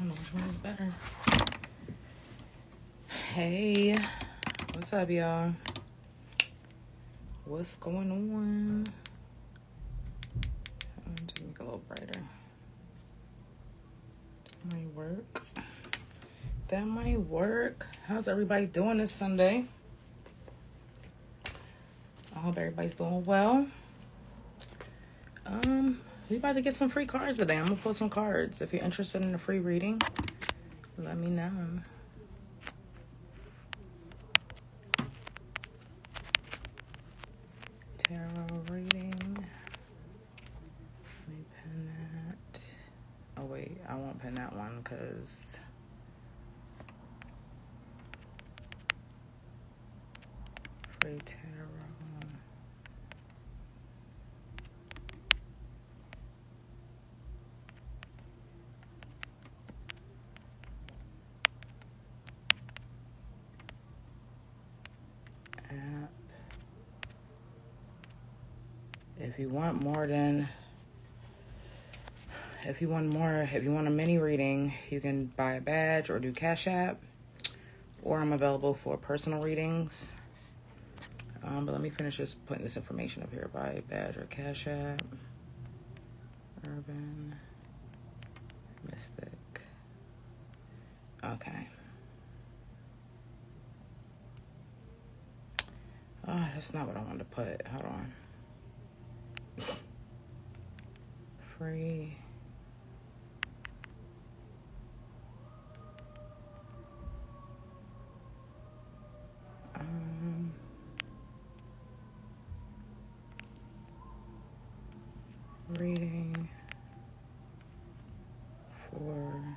don't know which one is better. Hey, what's up, y'all? What's going on? Just make it a little brighter. That might work. That might work. How's everybody doing this Sunday? I hope everybody's doing well. We about to get some free cards today. I'm gonna post some cards. If you're interested in a free reading, let me know. Tarot reading. Let me pin that. Oh wait, I won't pin that one because free tarot. App. If you want a mini reading, you can buy a badge or do Cash App, or I'm available for personal readings. But let me finish just putting this information up here. Buy badge or Cash App. Urban Mystic. Okay. Oh, that's not what I wanted to put. Hold on. Free. Reading for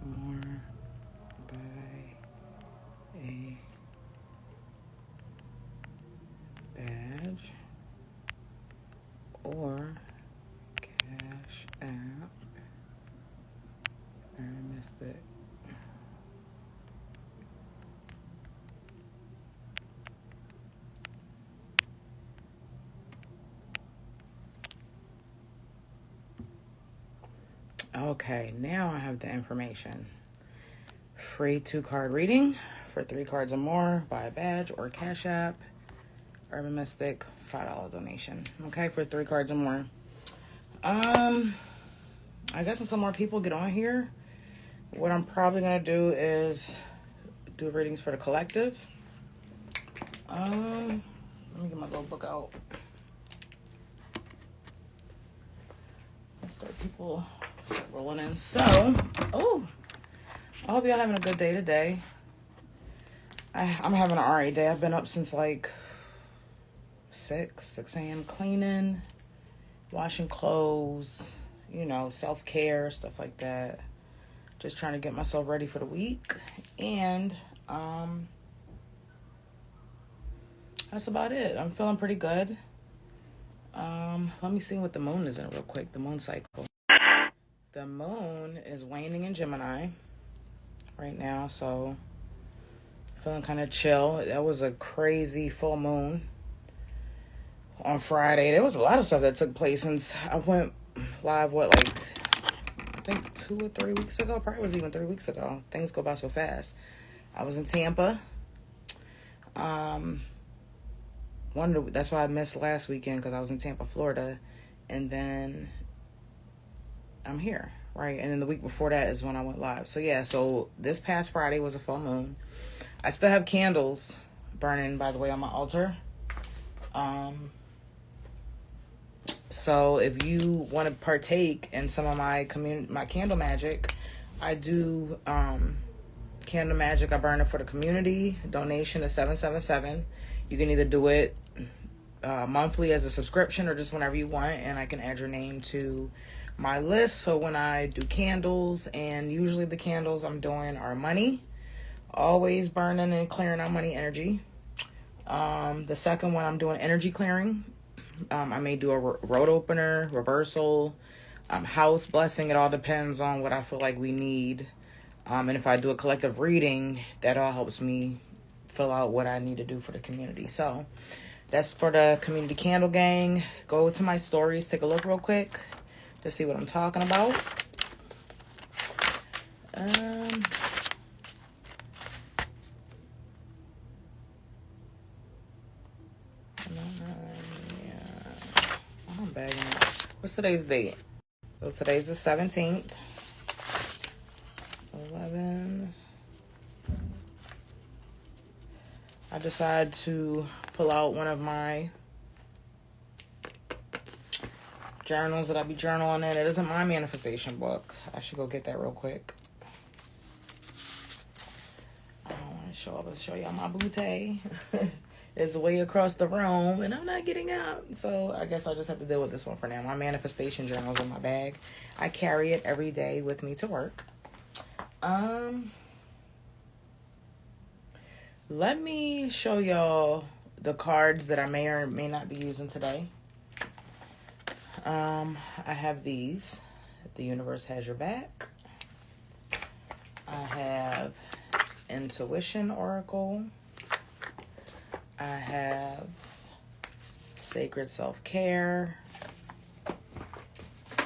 more by a badge or Cash App. I missed it. Okay, now I have the information. Free 2-card reading for 3 cards or more. Buy a badge or Cash App. Urban Mystic, $5 donation. Okay, for 3 cards or more. I guess until more people get on here, what I'm probably gonna do is do readings for the collective. Let me get my little book out. Let's start rolling in. So, I hope y'all having a good day today. I'm having an alright day. I've been up since like 6 a.m. cleaning, washing clothes, self-care, stuff like that. Just trying to get myself ready for the week. And that's about it. I'm feeling pretty good. Let me see what the moon is in real quick. The moon cycle. The moon is waning in Gemini right now, so feeling kind of chill. That was a crazy full moon on Friday. There was a lot of stuff that took place since I went live, I think 2 or 3 weeks ago. Probably was even 3 weeks ago. Things go by so fast. I was in Tampa. That's why I missed last weekend, because I was in Tampa, Florida, and then I'm here, right? And then the week before that is when I went live. So yeah, so this past Friday was a full moon. I still have candles burning, by the way, on my altar. So if you want to partake in some of my candle magic, I do candle magic. I burn it for the community. Donation is $777. You can either do it monthly as a subscription or just whenever you want, and I can add your name to my list for when I do candles. And usually the candles I'm doing are money, always burning and clearing out money energy. The second one, I'm doing energy clearing. I may do a road opener, reversal, house blessing. It all depends on what I feel like we need. And if I do a collective reading, that all helps me fill out what I need to do for the community. So That's for the community candle gang. Go to my stories, take a look real quick to see what I'm talking about. I'm bagging it. What's today's date? So today's the 17th. 11. I decided to pull out one of my journals that I be journaling in. It isn't my manifestation book. I should go get that real quick. I don't want to show y'all my booty. It's way across the room and I'm not getting out. So I guess I'll just have to deal with this one for now. My manifestation journal's in my bag. I carry it every day with me to work. Let me show y'all the cards that I may or may not be using today. I have these. The Universe Has Your Back. I have Intuition Oracle. I have Sacred Self-Care.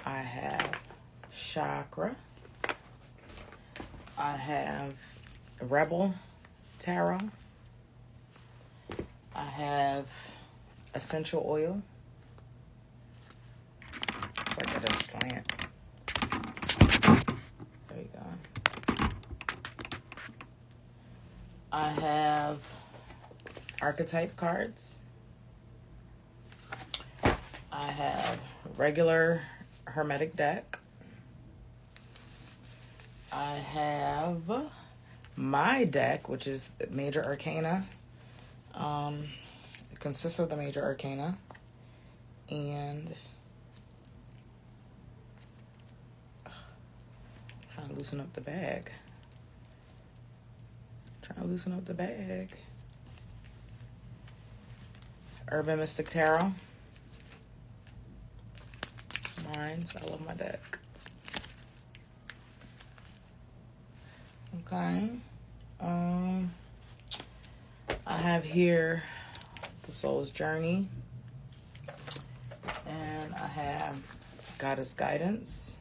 I have Chakra. I have Rebel Tarot. I have Essential Oil. It's like at a slant. There we go. I have Archetype cards. I have regular Hermetic deck. I have my deck, which is Major Arcana. It consists of the Major Arcana and trying to loosen up the bag. Urban Mystic Tarot. Mines. I love my deck. Okay. I have here the Soul's Journey. And I have Goddess Guidance.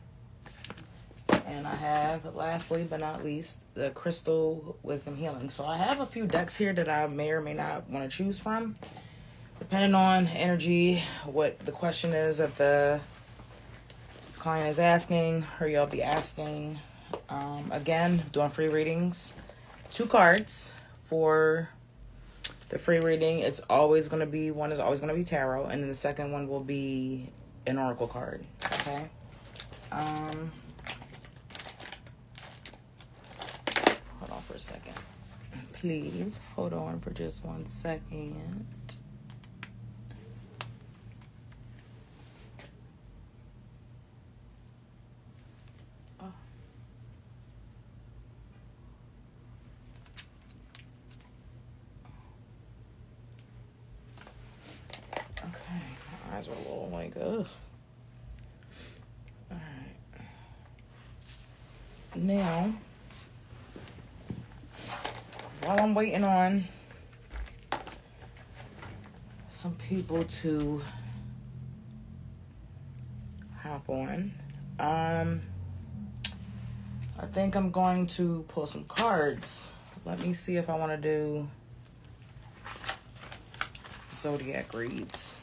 And I have, lastly but not least, the Crystal Wisdom Healing. So I have a few decks here that I may or may not want to choose from, depending on energy, what the question is that the client is asking, or y'all be asking. Again, doing free readings. 2 cards for the free reading. It's always going to be, one is always going to be tarot, and then the second one will be an oracle card. Okay. Hold on for a second. Please hold on for just 1 second. Eyes were a little like, ugh. Alright. Now, while I'm waiting on some people to hop on, I think I'm going to pull some cards. Let me see if I want to do Zodiac reads.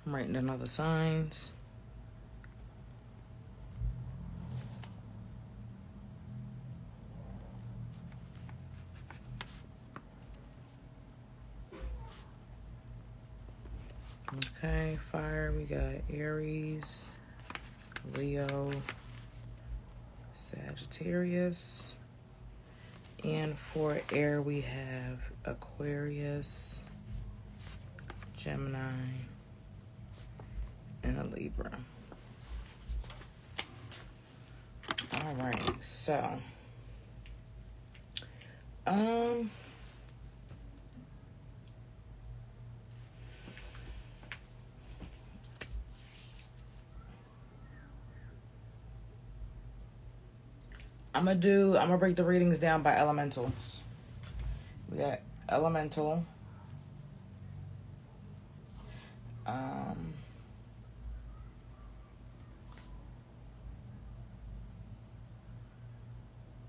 I'm writing down other signs. Okay, fire, we got Aries, Leo, Sagittarius. And for air, we have Aquarius, Gemini, and a Libra. All right, so I'm gonna break the readings down by elementals. We got elemental.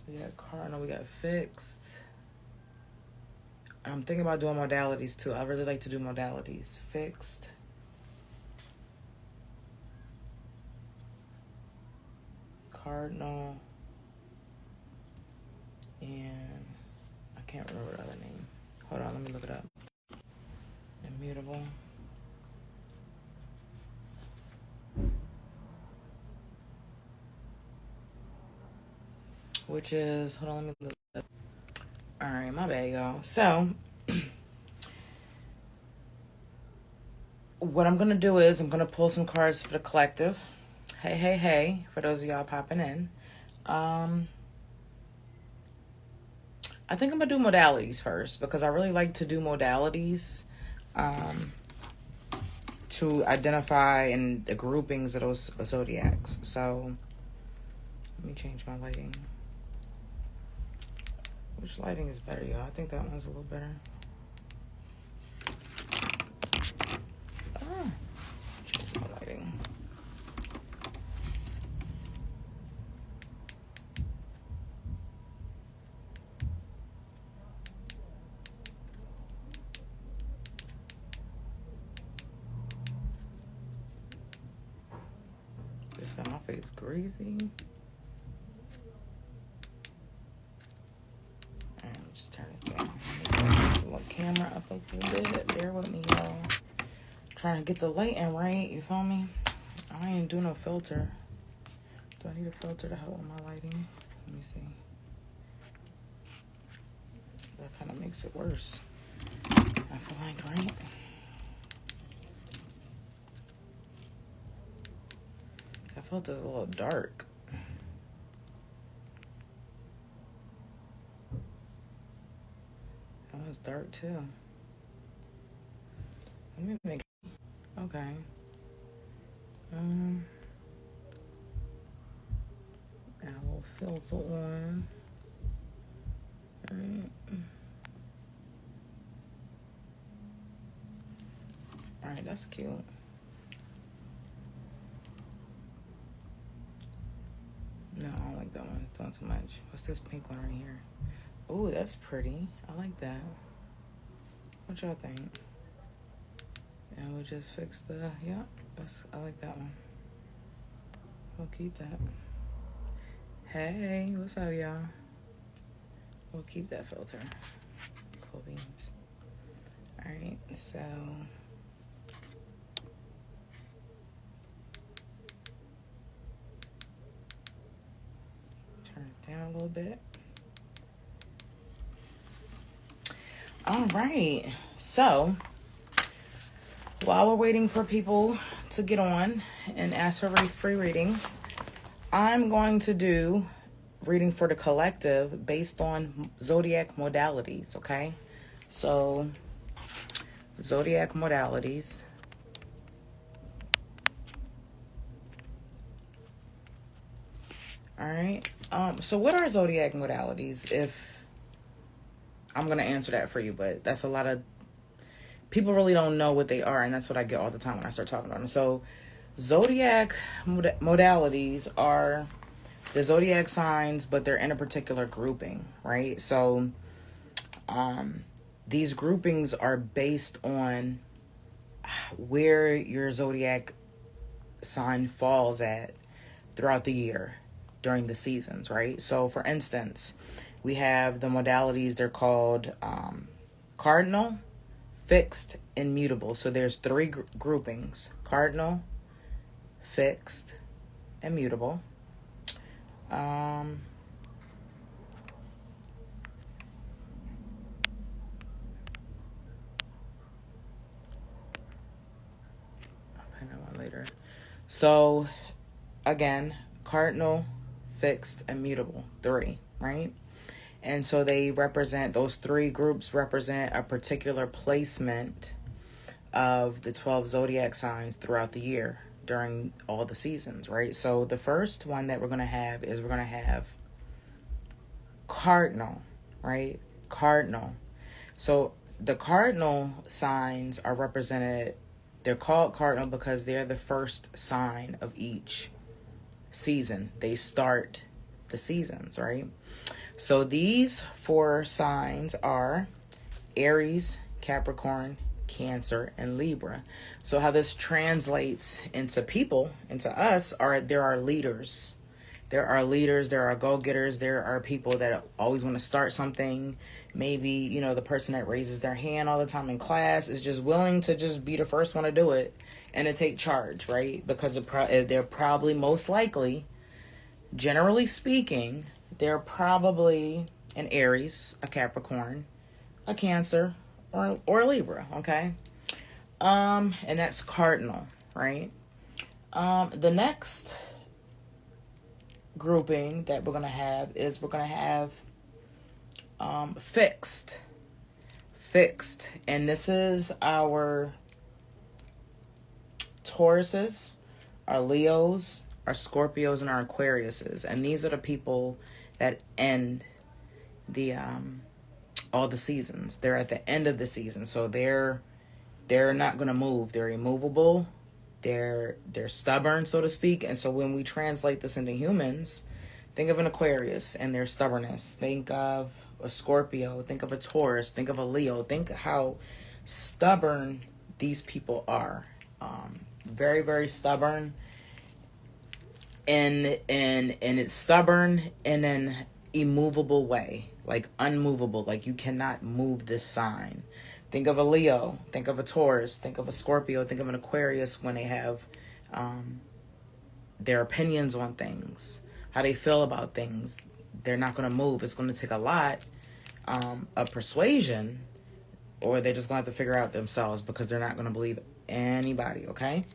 We got cardinal, we got fixed. I'm thinking about doing modalities too. I really like to do modalities. Fixed. Cardinal. And I can't remember the other name. Hold on, let me look it up. Immutable. Which is, hold on, let me look it up. Alright, my bad, y'all. So, what I'm going to do is I'm going to pull some cards for the collective. Hey, hey, hey, for those of y'all popping in. I think I'm going to do modalities first because I really like to do modalities to identify in the groupings of those zodiacs. So, let me change my lighting. Which lighting is better, y'all? I think that one's a little better. Change my lighting. This got my face greasy. Just turn it down. This little camera up a little bit. Bear with me, y'all. Trying to get the lighting right. You feel me? I ain't do no filter. Do I need a filter to help with my lighting? Let me see. That kind of makes it worse. I feel like, right? That filter's a little dark. That one's dark too. Let me make. Okay. Add a little filter on. Alright. Alright, that's cute. No, I don't like that one. It's doing too much. What's this pink one right here? Oh, that's pretty. I like that. What y'all think? And we'll just fix the, yeah, I like that one. We'll keep that. Hey, what's up, y'all? We'll keep that filter. Cool beans. Alright, so turn this down a little bit. Alright, so while we're waiting for people to get on and ask for free readings, I'm going to do reading for the collective based on zodiac modalities, okay? So, zodiac modalities. All right. So what are zodiac modalities? If I'm going to answer that for you, but that's a lot of people really don't know what they are, and that's what I get all the time when I start talking about them. So zodiac modalities are the zodiac signs, but they're in a particular grouping, right? So these groupings are based on where your zodiac sign falls at throughout the year during the seasons, right? So for instance, we have the modalities. They're called cardinal, fixed, and mutable. So there's three groupings: cardinal, fixed, and mutable. Later. So again, cardinal, fixed, and mutable, three, right? And so they represent, those three groups represent a particular placement of the 12 zodiac signs throughout the year during all the seasons, right? So the first one that we're going to have is we're going to have cardinal, right? Cardinal. So the cardinal signs are represented, they're called cardinal because they're the first sign of each season. They start the seasons, right? So these 4 signs are Aries, Capricorn, Cancer, and Libra. So how this translates into people, into us, there are leaders. There are leaders, there are go-getters, there are people that always want to start something. Maybe, the person that raises their hand all the time in class is just willing to just be the first one to do it and to take charge, right? Because they're probably most likely, generally speaking, they're probably an Aries, a Capricorn, a Cancer, or a Libra, okay? And that's cardinal, right? The next grouping that we're going to have is fixed. And this is our Tauruses, our Leos, our Scorpios, and our Aquariuses. And these are the people that end the all the seasons. They're at the end of the season, so they're not going to move. They're immovable. They're stubborn, so to speak. And so when we translate this into humans, think of an Aquarius and their stubbornness. Think of a Scorpio. Think of a Taurus. Think of a Leo. Think how stubborn these people are. Very, very stubborn. And it's stubborn in an immovable way, like unmovable, like you cannot move this sign. Think of a Leo, think of a Taurus, think of a Scorpio, think of an Aquarius when they have their opinions on things, how they feel about things. They're not going to move. It's going to take a lot of persuasion, or they're just going to have to figure out themselves because they're not going to believe anybody, okay?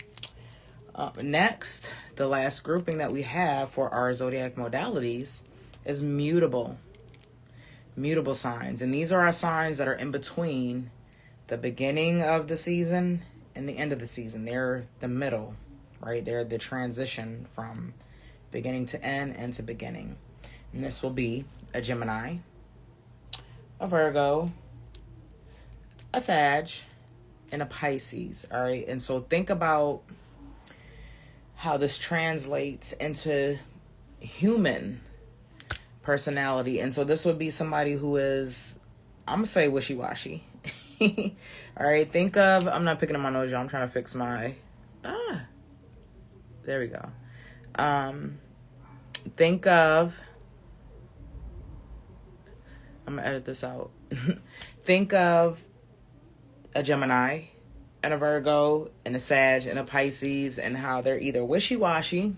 Next, the last grouping that we have for our zodiac modalities is mutable signs. And these are our signs that are in between the beginning of the season and the end of the season. They're the middle, right? They're the transition from beginning to end to beginning. And this will be a Gemini, a Virgo, a Sag, and a Pisces, all right? And so think about how this translates into human personality. And so this would be somebody who is, I'm going to say wishy-washy. All right, think of, I'm not picking up my nose, y'all. I'm trying to fix my, there we go. Think of, I'm going to edit this out. Think of a Gemini and a Virgo and a Sag and a Pisces, and how they're either wishy-washy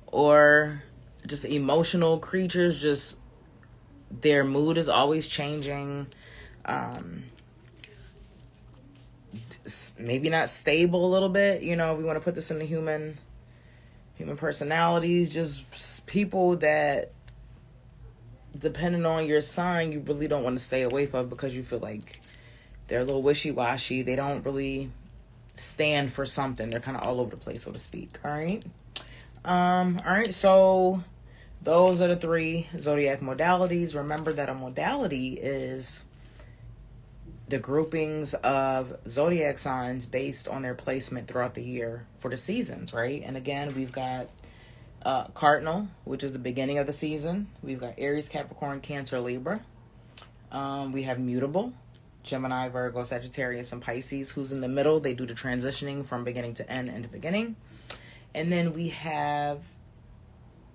or just emotional creatures. Just their mood is always changing. Maybe not stable a little bit, if we want to put this into human personalities. Just people that, depending on your sign, you really don't want to stay away from, because you feel like they're a little wishy-washy. They don't really stand for something. They're kind of all over the place, so to speak. All right. All right. So those are the 3 zodiac modalities. Remember that a modality is the groupings of zodiac signs based on their placement throughout the year for the seasons, right? And again, we've got cardinal, which is the beginning of the season. We've got Aries, Capricorn, Cancer, Libra. We have mutable, Gemini, Virgo, Sagittarius, and Pisces, who's in the middle. They do the transitioning from beginning to end and to beginning. And then we have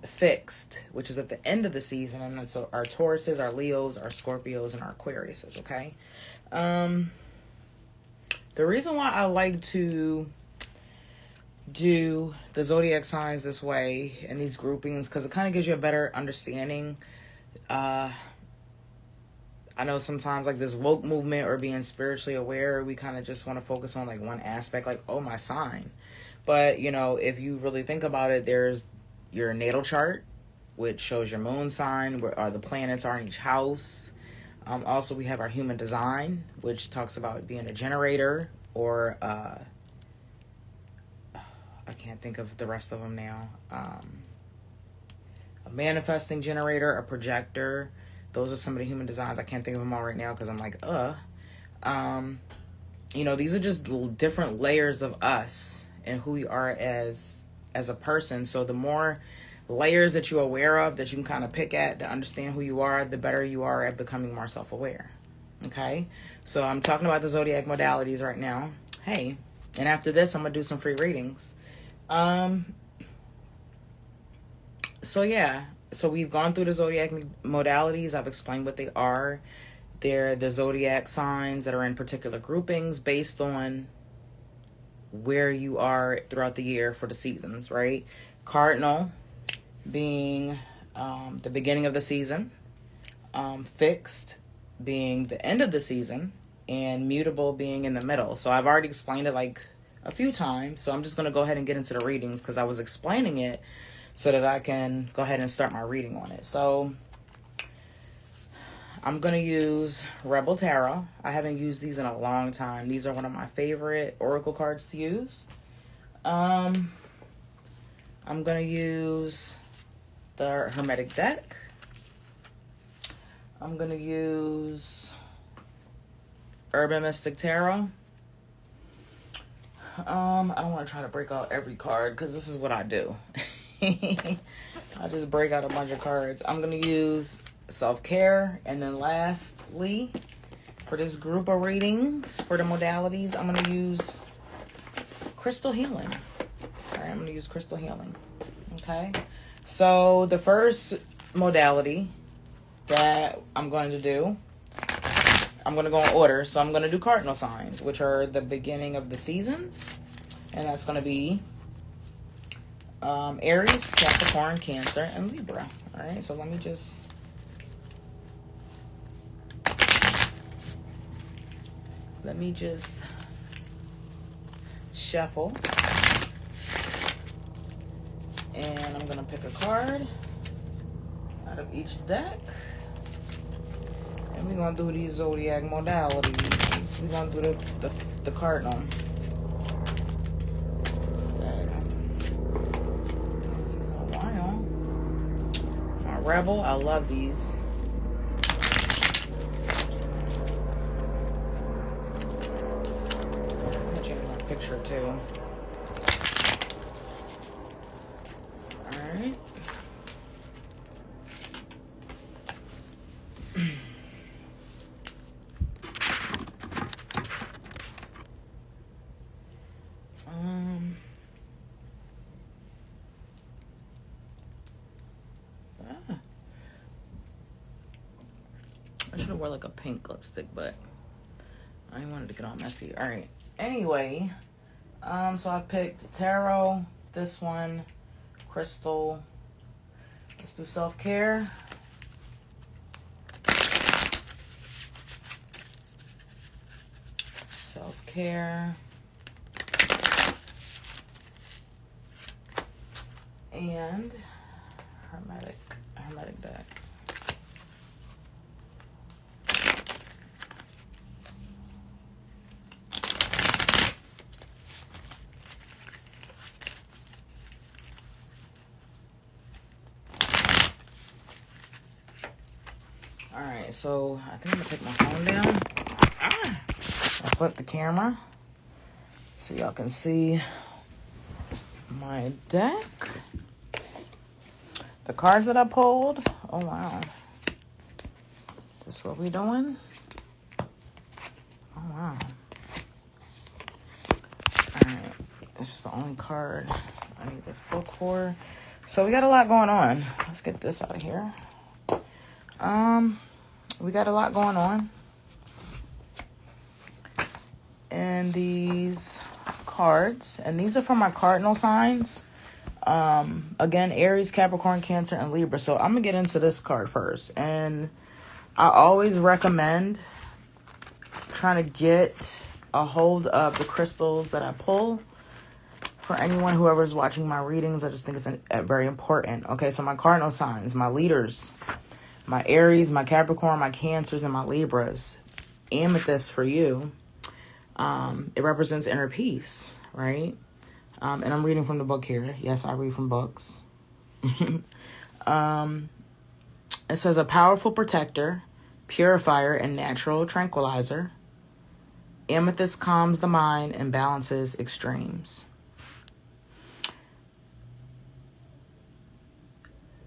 fixed, which is at the end of the season. And then so our Tauruses, our Leos, our Scorpios, and our Aquariuses, okay? The reason why I like to do the zodiac signs this way and these groupings, because it kind of gives you a better understanding. I know sometimes like this woke movement or being spiritually aware, we kind of just want to focus on like one aspect, like, oh, my sign. But, if you really think about it, there's your natal chart, which shows your moon sign, where the planets are in each house. Also, we have our human design, which talks about being a generator, or I can't think of the rest of them now. a manifesting generator, a projector. Those are some of the human designs. I can't think of them all right now because I'm like, you know, these are just different layers of us and who we are as a person. So the more layers that you're aware of, that you can kind of pick at to understand who you are, the better you are at becoming more self-aware. Okay, so I'm talking about the Zodiac modalities right now. Hey, and after this, I'm gonna do some free readings. So yeah, so we've gone through the Zodiac modalities. I've explained what they are. They're the Zodiac signs that are in particular groupings based on where you are throughout the year for the seasons, right? Cardinal being the beginning of the season, fixed being the end of the season, and mutable being in the middle. So I've already explained it like a few times, so I'm just going to go ahead and get into the readings because I was explaining it so that I can go ahead and start my reading on it. So I'm going to use Rebel Tarot. I haven't used these in a long time. These are one of my favorite oracle cards to use. I'm going to use the Hermetic deck. I'm going to use Urban Mystic Tarot. I don't want to try to break out every card because this is what I do. I just break out a bunch of cards. I'm going to use Self-Care. And then lastly, for this group of readings, for the modalities, I'm going to use Crystal Healing. All right, I'm going to use Crystal Healing. Okay. So the first modality that I'm going to do, I'm going to go in order. So I'm going to do cardinal signs, which are the beginning of the seasons. And that's going to be Aries, Capricorn, Cancer, and Libra. All right, so let me just shuffle. And I'm going to pick a card out of each deck. And we're going to do these Zodiac modalities. We're going to do the cardinal. This is a while. My Rebel, I love these. I'm going to change my picture too. Alright. I should have wore like a pink lipstick, but I didn't want it to get all messy. All right. Anyway, so I picked tarot, this one, crystal. Let's do self-care. Self-care. And hermetic deck. Alright, so I think I'm gonna take my phone down. I flip the camera so y'all can see my deck. The cards that I pulled. Oh wow. This is what we doing? Oh wow. Alright. This is the only card I need this book for. So we got a lot going on. Let's get this out of here. We got a lot going on. And these cards. And these are for my cardinal signs. Again, Aries, Capricorn, Cancer, and Libra. So I'm going to get into this card first. And I always recommend trying to get a hold of the crystals that I pull. For anyone, whoever's watching my readings, I just think it's very important. Okay, so my cardinal signs, my leaders, my Aries, my Capricorn, my Cancers, and my Libras. Amethyst for you. It represents inner peace, right? And I'm reading from the book here. Yes, I read from books. It says a powerful protector, purifier, and natural tranquilizer. Amethyst calms the mind and balances extremes.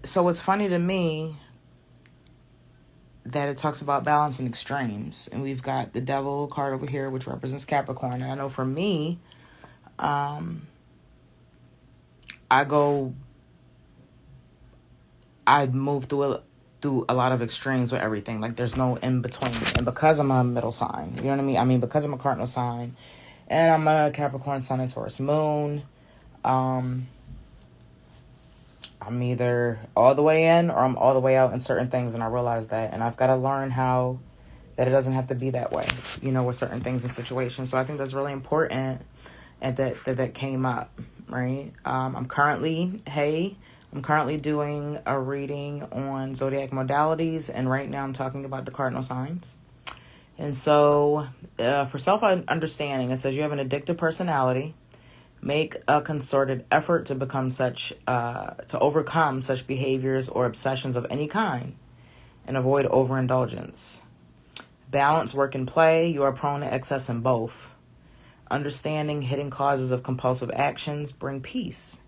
So it's funny to me that it talks about balance and extremes. And we've got the devil card over here, which represents Capricorn. And I know for me, I move through a lot of extremes with everything. Like there's no in between. And because I'm a middle sign, you know what I mean? Because I'm a cardinal sign and I'm a Capricorn sun and Taurus moon, I'm either all the way in or I'm all the way out in certain things, and I realize that. And I've got to learn how that it doesn't have to be that way, with certain things and situations. So I think that's really important, and that came up, right? I'm currently doing a reading on Zodiac Modalities, and right now I'm talking about the cardinal signs. And so for self-understanding, it says you have an addictive personality. Make a concerted effort to to overcome such behaviors or obsessions of any kind and avoid overindulgence. Balance work and play. You are prone to excess in both. Understanding hidden causes of compulsive actions bring peace.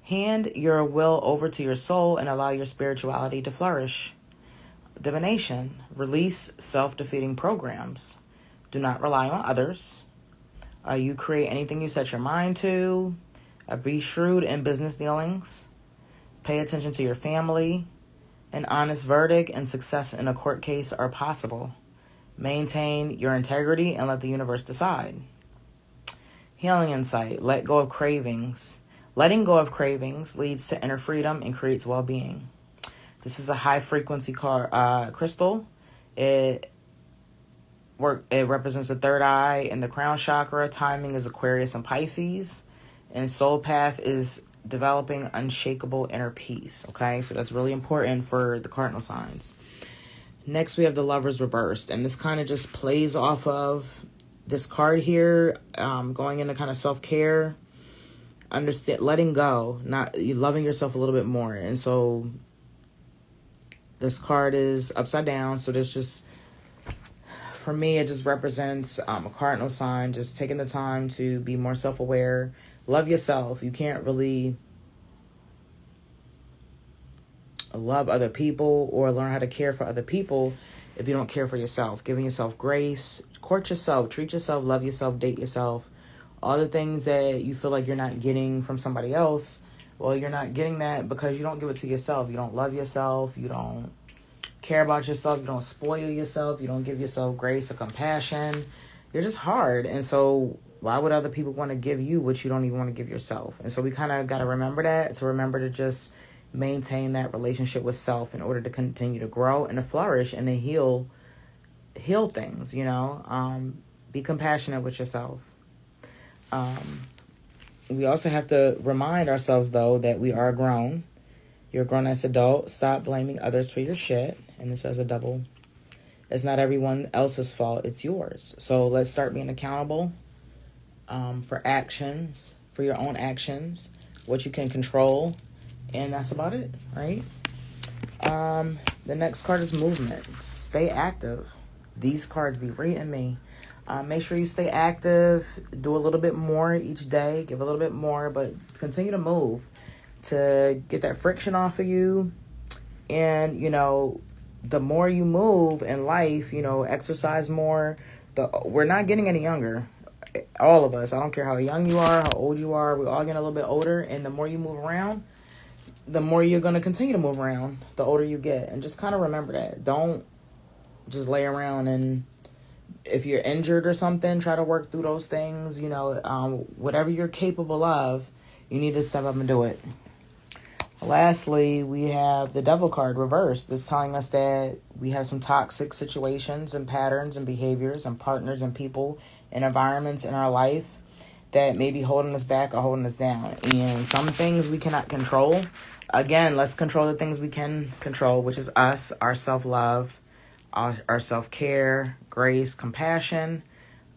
Hand your will over to your soul and allow your spirituality to flourish. Divination. Release self-defeating programs. Do not rely on others. You create anything you set your mind to. Be shrewd in business dealings. Pay attention to your family. An honest verdict and success in a court case are possible. Maintain your integrity and let the universe decide. Healing insight. Let go of cravings. Letting go of cravings leads to inner freedom and creates well-being. This is a high-frequency crystal. It represents the third eye and the crown chakra. Timing is Aquarius and Pisces. And soul path is developing unshakable inner peace. Okay, so that's really important for the cardinal signs. Next, we have the Lovers reversed. And this kind of just plays off of this card here, going into kind of self-care. Understand, letting go, you loving yourself a little bit more. And so this card is upside down. So this just, for me, it just represents a cardinal sign, just taking the time to be more self-aware. Love yourself. You can't really love other people or learn how to care for other people if you don't care for yourself. Giving yourself grace, court yourself, treat yourself, love yourself, date yourself. All the things that you feel like you're not getting from somebody else, well, you're not getting that because you don't give it to yourself. You don't love yourself. You don't care about yourself. You don't spoil yourself. You don't give yourself grace or compassion. You're just hard. And so why would other people want to give you what you don't even want to give yourself? And so we kind of got to remember that, to remember to just maintain that relationship with self in order to continue to grow and to flourish and to heal things, be compassionate with yourself. We also have to remind ourselves, though, that we are grown. You're a grown-ass adult. Stop blaming others for your shit. And this has a double. It's not everyone else's fault. It's yours. So let's start being accountable for actions, for your own actions, what you can control. And that's about it, right? The next card is movement. Stay active. These cards be reading me. Make sure you stay active. Do a little bit more each day. Give a little bit more, but continue to move to get that friction off of you. And, the more you move in life, exercise more. We're not getting any younger. All of us. I don't care how young you are, how old you are. We're all getting a little bit older. And the more you move around, the more you're going to continue to move around the older you get. And just kind of remember that. Don't just lay around, and if you're injured or something, try to work through those things. Whatever you're capable of, you need to step up and do it. Lastly, we have the Devil card reversed. It's telling us that we have some toxic situations and patterns and behaviors and partners and people and environments in our life that may be holding us back or holding us down. And some things we cannot control. Again, let's control the things we can control, which is us, our self-love, our self-care, grace, compassion,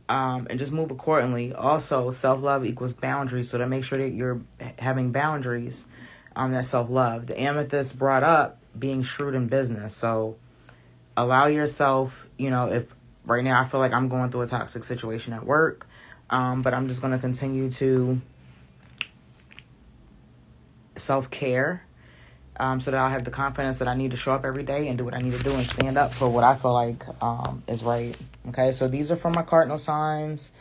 and just move accordingly. Also, self-love equals boundaries, so to make sure that you're having boundaries. that self-love. The amethyst brought up being shrewd in business. So allow yourself, if right now I feel like I'm going through a toxic situation at work, but I'm just going to continue to self-care, so that I'll have the confidence that I need to show up every day and do what I need to do and stand up for what I feel like is right. Okay, so these are from my cardinal signs.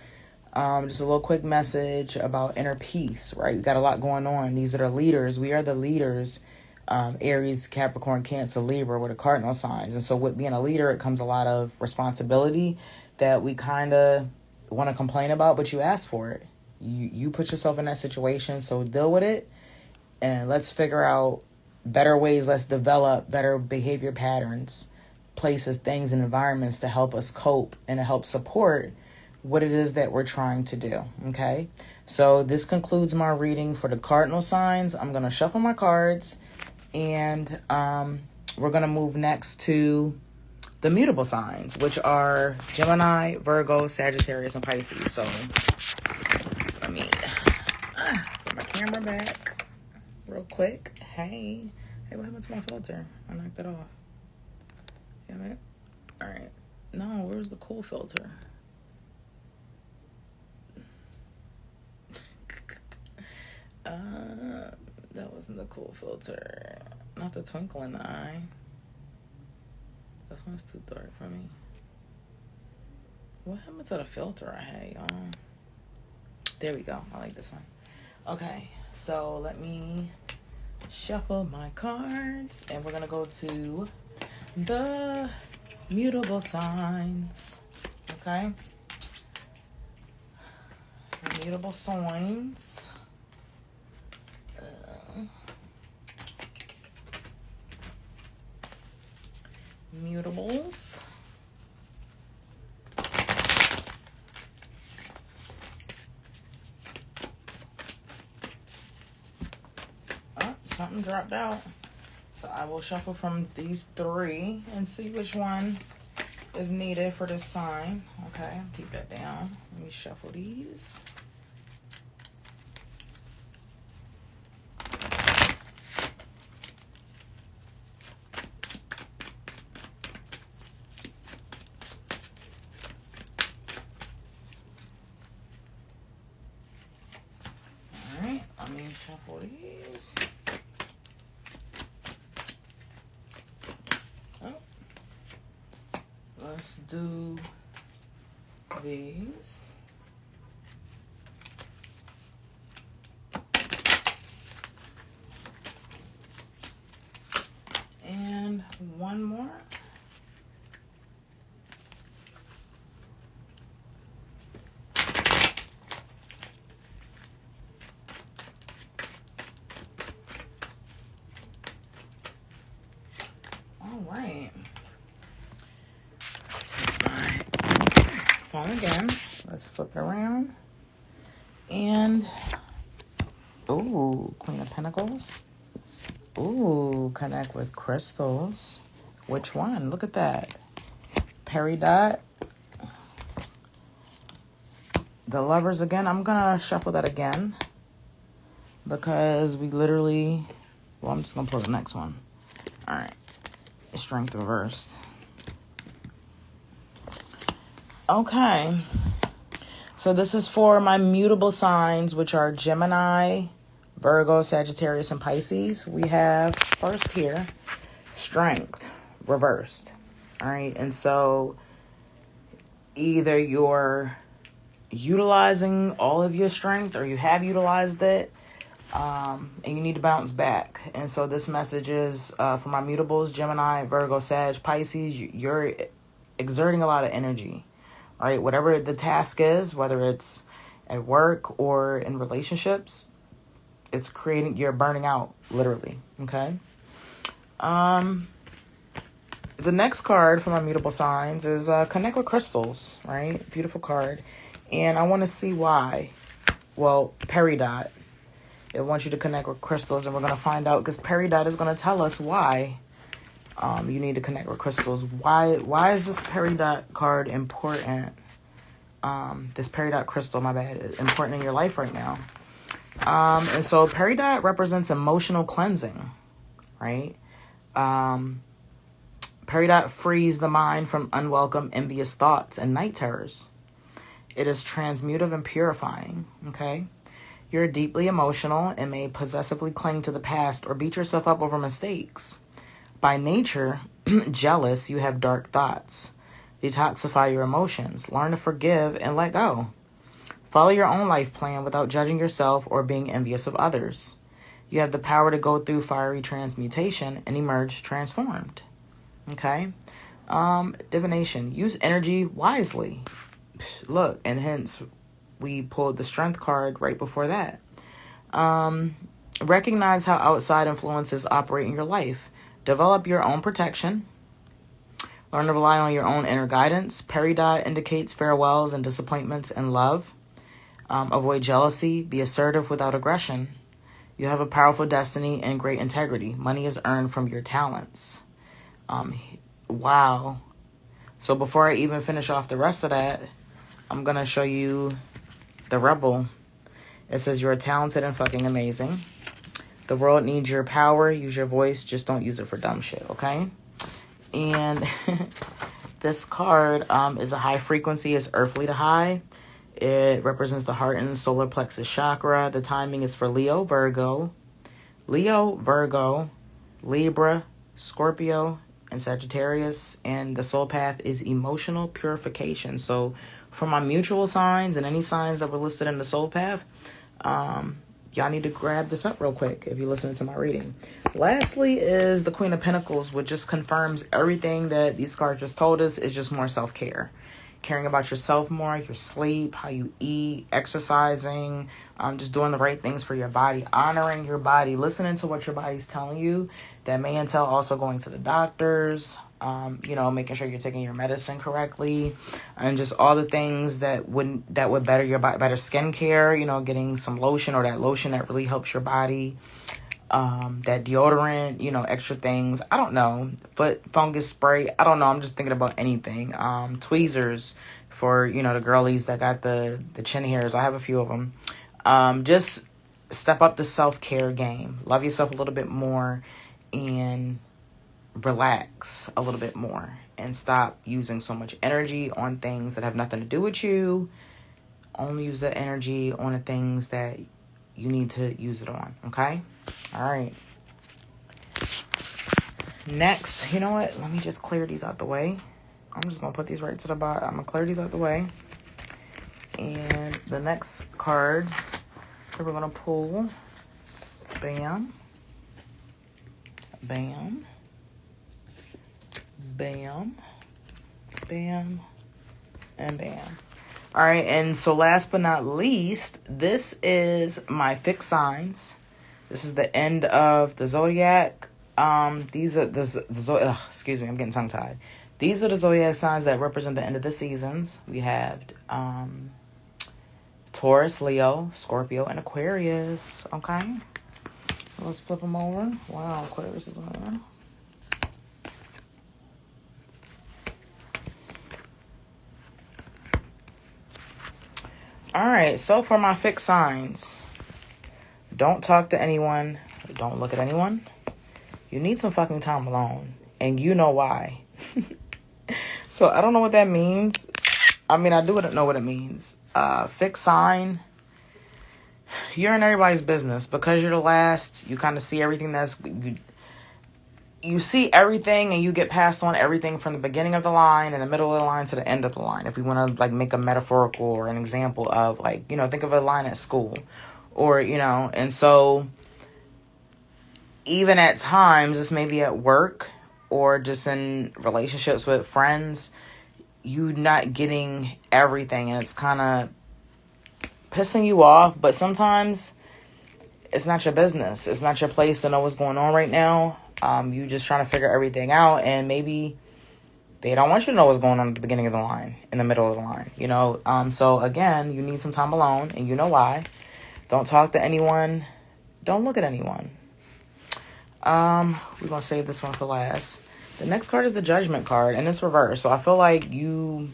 Just a little quick message about inner peace, right? We got a lot going on. These are the leaders. We are the leaders. Aries, Capricorn, Cancer, Libra were the cardinal signs. And so with being a leader, it comes a lot of responsibility that we kind of want to complain about, but you ask for it. You put yourself in that situation, so deal with it. And let's figure out better ways. Let's develop better behavior patterns, places, things, and environments to help us cope and to help support what it is that we're trying to do. Okay, so this concludes my reading for the cardinal signs. I'm going to shuffle my cards, and we're going to move next to the mutable signs, which are Gemini, Virgo, Sagittarius, and Pisces. So let me put my camera back real quick. Hey, what happened to my filter? I knocked it off. Damn it. All right. No, where's the cool filter? That wasn't the cool filter. Not the twinkle in the eye. This one's too dark for me. What happened to the filter I had, y'all? There we go. I like this one. Okay, so let me shuffle my cards, and we're gonna go to the mutable signs. Okay, the mutable signs. Mutables. Oh, something dropped out. So I will shuffle from these three and see which one is needed for this sign. Okay, keep that down. Let me shuffle these. Shuffle these. Oh. Let's do these. And one more. Right. Take my phone again. Let's flip it around. And, ooh, Queen of Pentacles. Ooh, connect with crystals. Which one? Look at that. Peridot. The Lovers again. I'm going to shuffle that again, because we literally, well, I'm just going to pull the next one. All right. Strength reversed. Okay, so this is for my mutable signs, which are Gemini, Virgo, Sagittarius, and Pisces. We have first here strength reversed. All right, and so either you're utilizing all of your strength or you have utilized it, and you need to bounce back. And so this message is for my mutables, Gemini, Virgo, Sag, Pisces. You're exerting a lot of energy, right? Whatever the task is, whether it's at work or in relationships, it's creating, you're burning out, literally, okay? The next card for my mutable signs is Connect with Crystals, right? Beautiful card. And I want to see why. Well, Peridot. It wants you to connect with crystals, and we're going to find out, because Peridot is going to tell us why you need to connect with crystals. Why is this Peridot card important? This Peridot crystal, my bad, important in your life right now. And so peridot represents emotional cleansing, right? Peridot frees the mind from unwelcome, envious thoughts and night terrors. It is transmutive and purifying, okay? You're deeply emotional and may possessively cling to the past or beat yourself up over mistakes. By nature, jealous, you have dark thoughts. Detoxify your emotions. Learn to forgive and let go. Follow your own life plan without judging yourself or being envious of others. You have the power to go through fiery transmutation and emerge transformed. Okay? Divination. Use energy wisely. Look, and hence we pulled the strength card right before that. Recognize how outside influences operate in your life. Develop your own protection. Learn to rely on your own inner guidance. Peridot indicates farewells and disappointments in love. Avoid jealousy. Be assertive without aggression. You have a powerful destiny and great integrity. Money is earned from your talents. Wow. So before I even finish off the rest of that, I'm going to show you the Rebel. It says you're talented and fucking amazing. The world needs your power. Use your voice. Just don't use it for dumb shit, okay? And this card is a high frequency. It's earthly to high. It represents the heart and solar plexus chakra. The timing is for Leo, Virgo, Libra, Scorpio, and Sagittarius. And the soul path is emotional purification. So for my mutual signs and any signs that were listed in the soul path, y'all need to grab this up real quick if you're listening to my reading. Lastly is the Queen of Pentacles, which just confirms everything that these cards just told us. Is just more self-care. Caring about yourself more, your sleep, how you eat, exercising, just doing the right things for your body, honoring your body, listening to what your body's telling you. That may entail also going to the doctors, making sure you're taking your medicine correctly, and just all the things that would better your body, better skincare, getting some lotion or that lotion that really helps your body, that deodorant, extra things. I don't know. Foot fungus spray. I don't know. I'm just thinking about anything. Tweezers for, the girlies that got the chin hairs. I have a few of them. Just step up the self-care game. Love yourself a little bit more and relax a little bit more and stop using so much energy on things that have nothing to do with you. Only use the energy on the things that you need to use it on. Okay? All right. Next, you know what? Let me just clear these out the way. I'm just going to put these right to the bottom. I'm going to clear these out the way. And the next card that we're going to pull, bam, bam, bam, bam, and bam. All right, and so last but not least, this is my fixed signs. This is the end of the Zodiac. These are excuse me, I'm getting tongue-tied. These are the Zodiac signs that represent the end of the seasons. We have Taurus, Leo, Scorpio, and Aquarius. Okay, let's flip them over. Wow, Aquarius is on there. All right, so for my fixed signs, don't talk to anyone. Don't look at anyone. You need some fucking time alone, and you know why. So I don't know what that means. I mean, I do know what it means. Fixed sign. You're in everybody's business because you're the last. You kind of see everything you see everything, and you get passed on everything from the beginning of the line and the middle of the line to the end of the line. If we want to make a metaphorical or an example of think of a line at school or, and so even at times, this may be at work or just in relationships with friends, you not getting everything, and it's kind of pissing you off. But sometimes it's not your business. It's not your place to know what's going on right now. You just trying to figure everything out, and maybe they don't want you to know what's going on at the beginning of the line, in the middle of the line, So again, you need some time alone, and you know why. Don't talk to anyone. Don't look at anyone. We're going to save this one for last. The next card is the Judgment card, and it's reversed. So I feel like you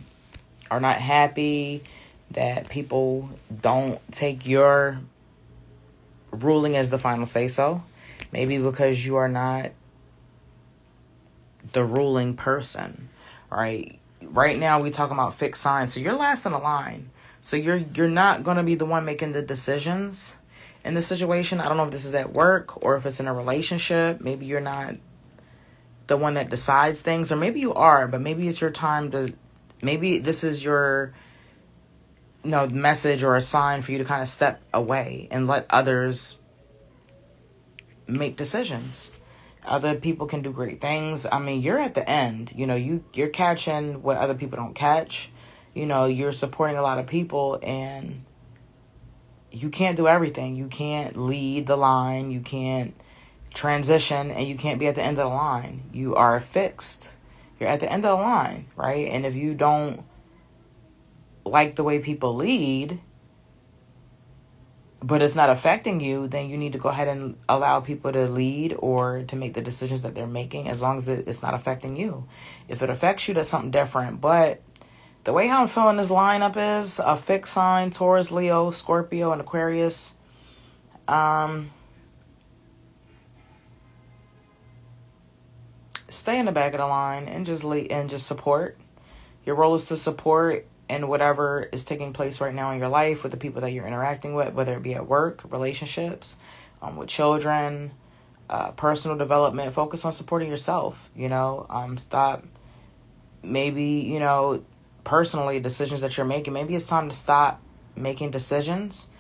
are not happy that people don't take your ruling as the final say-so. Maybe because you are not the ruling person, right? Right now we talking about fixed signs, so you're last in the line. So you're not going to be the one making the decisions in the situation. I don't know if this is at work or if it's in a relationship. Maybe you're not the one that decides things, or maybe you are, but maybe it's your time to, maybe this is your, message or a sign for you to kind of step away and let others make decisions. Other people can do great things. I mean, you're at the end, you're catching what other people don't catch. You're supporting a lot of people, and you can't do everything. You can't lead the line. You can't transition, and you can't be at the end of the line. You are fixed. You're at the end of the line, right? And if you don't like the way people lead, but it's not affecting you, then you need to go ahead and allow people to lead or to make the decisions that they're making, as long as it's not affecting you. If it affects you, that's something different. But the way how I'm feeling this lineup is a fixed sign: Taurus, Leo, Scorpio, and Aquarius. Stay in the back of the line and just support. Your role is to support in whatever is taking place right now in your life with the people that you're interacting with, whether it be at work, relationships, with children, personal development. Focus on supporting yourself. Stop. Maybe personally, decisions that you're making. Maybe it's time to stop making decisions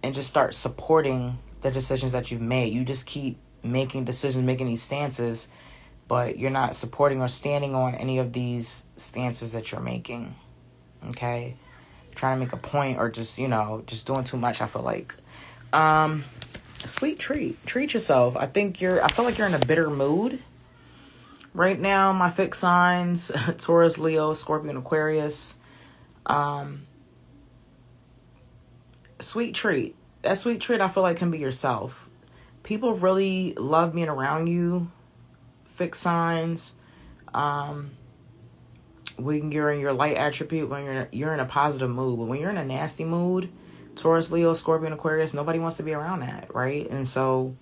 and just start supporting the decisions that you've made. You just keep making decisions, making these stances, but you're not supporting or standing on any of these stances that you're making. Okay? Trying to make a point, or just doing too much, I feel like. Sweet treat. Treat yourself. I feel like you're in a bitter mood right now. My fixed signs: Taurus, Leo, Scorpio, and Aquarius. Sweet treat. That sweet treat, I feel like, can be yourself. People really love being around you. Fixed signs. When you're in your light attribute, when you're in a positive mood. But when you're in a nasty mood, Taurus, Leo, Scorpio, and Aquarius, nobody wants to be around that, right? And so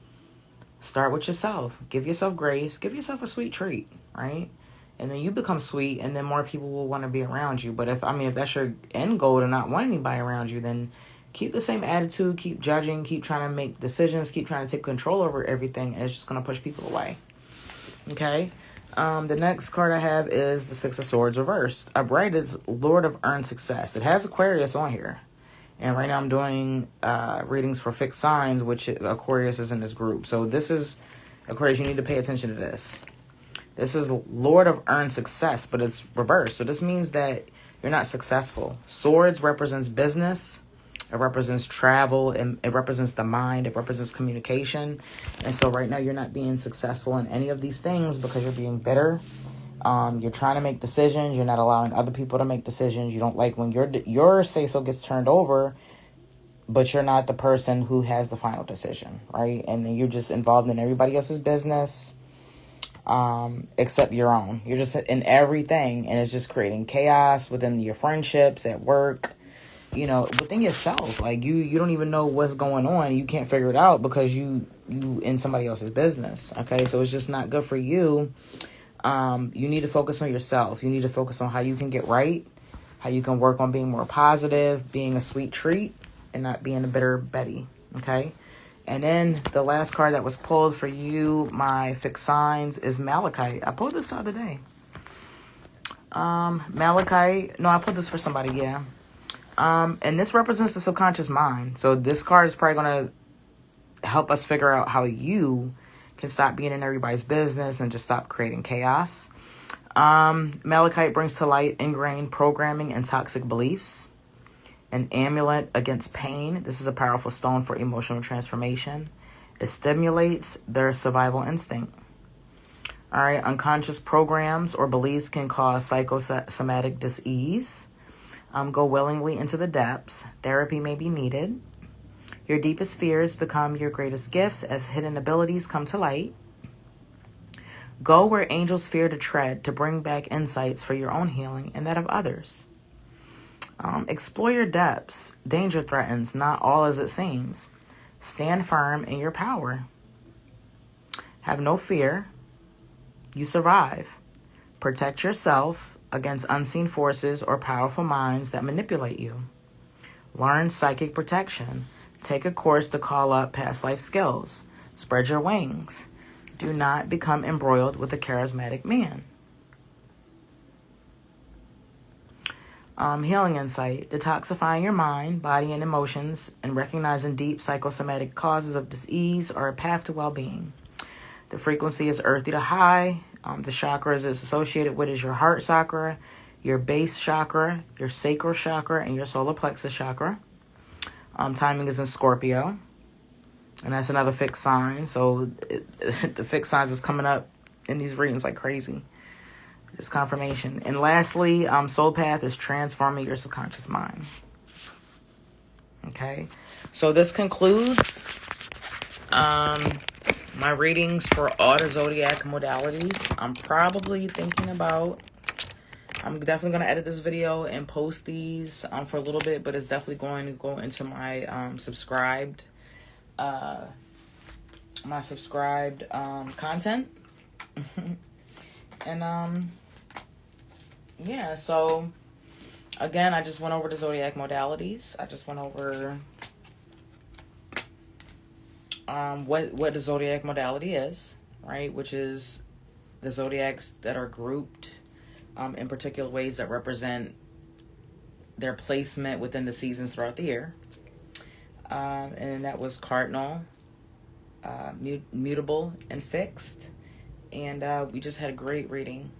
start with yourself. Give yourself grace. Give yourself a sweet treat, right? And then you become sweet, and then more people will want to be around you. But if that's your end goal, to not want anybody around you, then keep the same attitude, keep judging, keep trying to make decisions, keep trying to take control over everything, and it's just going to push people away. Okay? The next card I have is the Six of Swords reversed. Upright is Lord of Earned Success. It has Aquarius on here. And right now I'm doing readings for fixed signs, which Aquarius is in this group. So this is, Aquarius, you need to pay attention to this. This is Lord of Earned Success, but it's reversed. So this means that you're not successful. Swords represents business. It represents travel, and it represents the mind. It represents communication. And so right now you're not being successful in any of these things because you're being bitter. You're trying to make decisions. You're not allowing other people to make decisions. You don't like when your say-so gets turned over, but you're not the person who has the final decision, right? And then you're just involved in everybody else's business, except your own. You're just in everything, and it's just creating chaos within your friendships, at work, within yourself. Like you don't even know what's going on. You can't figure it out because you in somebody else's business. Okay, so it's just not good for you. You need to focus on yourself. You need to focus on how you can get right, how you can work on being more positive, being a sweet treat, and not being a bitter Betty. Okay, and then the last card that was pulled for you, my fixed signs, is Malachite. I pulled this the other day. Malachite. No, I pulled this for somebody. Yeah. And this represents the subconscious mind. So this card is probably going to help us figure out how you can stop being in everybody's business and just stop creating chaos. Malachite brings to light ingrained programming and toxic beliefs. An amulet against pain. This is a powerful stone for emotional transformation. It stimulates their survival instinct. All right, unconscious programs or beliefs can cause psychosomatic dis-ease. Go willingly into the depths. Therapy may be needed. Your deepest fears become your greatest gifts as hidden abilities come to light. Go where angels fear to tread to bring back insights for your own healing and that of others. Explore your depths. Danger threatens, not all as it seems. Stand firm in your power. Have no fear. You survive. Protect yourself against unseen forces or powerful minds that manipulate you. Learn psychic protection. Take a course to call up past life skills. Spread your wings. Do not become embroiled with a charismatic man. Healing insight. Detoxifying your mind, body, and emotions, and recognizing deep psychosomatic causes of disease are a path to well-being. The frequency is earthy to high. The chakras it's associated with is your heart chakra, your base chakra, your sacral chakra, and your solar plexus chakra. Timing is in Scorpio, and that's another fixed sign. So the fixed signs is coming up in these readings like crazy. Just confirmation. And lastly, soul path is transforming your subconscious mind. Okay, so this concludes my readings for all the Zodiac modalities. I'm definitely going to edit this video and post these for a little bit, but it's definitely going to go into my subscribed content. And yeah, so again, I just went over the Zodiac modalities. I just went over what the Zodiac modality is, right? Which is the Zodiacs that are grouped in particular ways that represent their placement within the seasons throughout the year. And that was cardinal, mutable, and fixed. And we just had a great reading.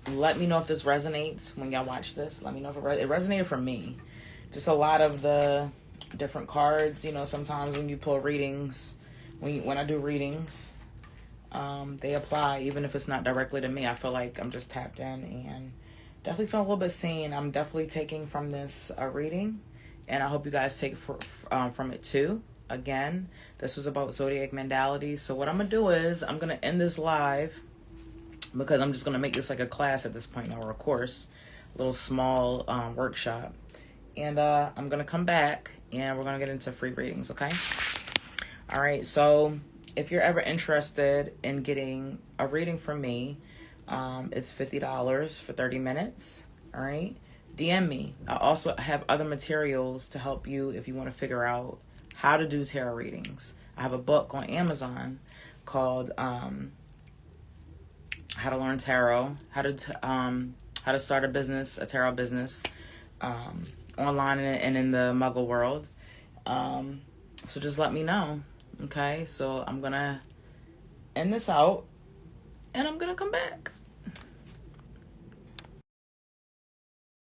Let me know if this resonates when y'all watch this. Let me know if it resonated for me. Just a lot of the different cards, sometimes when you pull readings, when I do readings, they apply even if it's not directly to me. I feel like I'm just tapped in and definitely feel a little bit seen. I'm definitely taking from this reading, and I hope you guys take from it too. Again, this was about Zodiac modalities. So what I'm going to do is I'm going to end this live because I'm just going to make this like a class at this point now, or a course, a little small workshop. And I'm going to come back and we're going to get into free readings, okay? All right, so if you're ever interested in getting a reading from me, it's $50 for 30 minutes, all right? DM me. I also have other materials to help you if you want to figure out how to do tarot readings. I have a book on Amazon called How to Learn Tarot, how to start a tarot business, online and in the Muggle world. So just let me know. Okay, so I'm gonna end this out and I'm gonna come back.